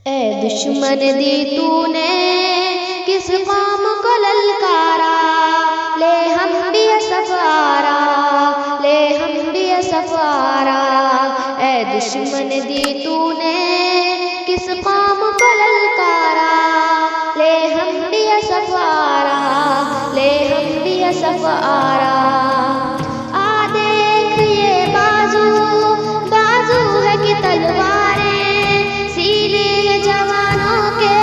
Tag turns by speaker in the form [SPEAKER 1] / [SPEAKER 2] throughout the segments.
[SPEAKER 1] اے دشمن دی تو نے کس قوم کو للکارا، لے ہم بھی سفارا، لے ہم بھی سفارا۔ اے دشمن دی تو نے کس قوم کو للکارا، لے ہم بھی سفارا، لے ہم بھی سفارا۔ آ دیکھ یہ بازو، بازو ہے کہ تلواریں، سینے ہیں جوانوں کے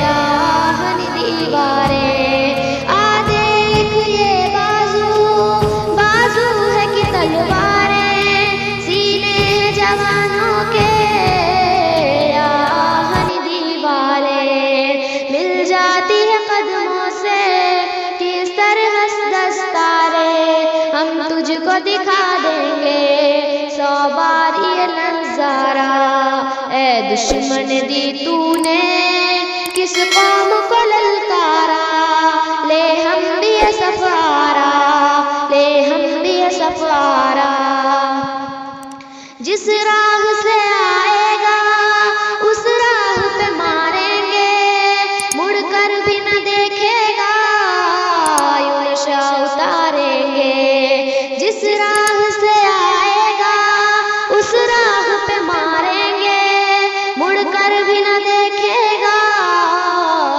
[SPEAKER 1] آہن دیواریں۔ آ دیکھ یہ بازو، بازو ہے کہ تلواریں، سینے ہیں جوانوں کے آہن دیواریں۔ مل جاتی ہے قدموں سے کس طرح دستاریں، ہم تجھ کو دکھا دیں گے 100 بار یہ نظارہ۔ اے دشمن دی تو نے کس قوم کو للکارا، لے ہم بھی سفارا، لے ہم بھی سفارا۔ جس راہ سے آئے گا اس راہ پہ ماریں گے، مڑ کر بھی نہ دیکھے گا یوں نشہ اتاریں گے۔ جس راہ سے آئے گا اس راہ پہ ماریں گے، مڑ کر بھی نہ دیکھے گا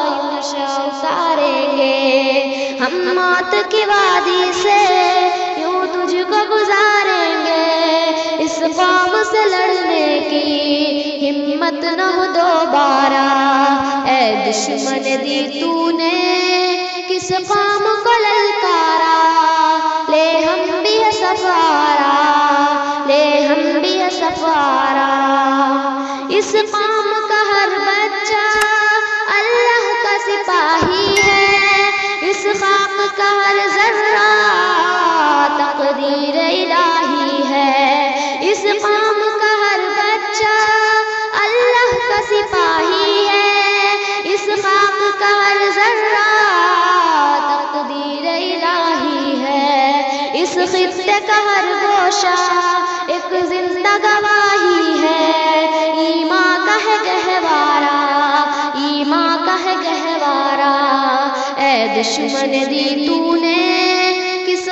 [SPEAKER 1] یوں نشہ اتاریں گے۔ ہم موت کی وادی سے یوں تجھ کو گزاریں گے، اس قوم سے لڑنے کی ہمت نہ ہو دوبارہ۔ اے دشمن دی تو نے کس قوم کو للکارا، لے ہم بھی سفارا، لے ہم بھی سفارا۔ اس قوم کا ہر بچہ اللہ کا سپاہی ہے، اس خاک کا ہر ذرہ تقدیر الہی ہے۔ اس قوم کا ہر بچہ اللہ کا سپاہی ہے، اس خاک کا ہر ذرہ تقدیر الہی ہے۔ اس خطے کا ہر گوشہ ایک زندہ گواہی ہے، ایمان کا ہے گہوارہ، ایمان کا ہے گہوارہ۔ اے دشمن دی تو نے کس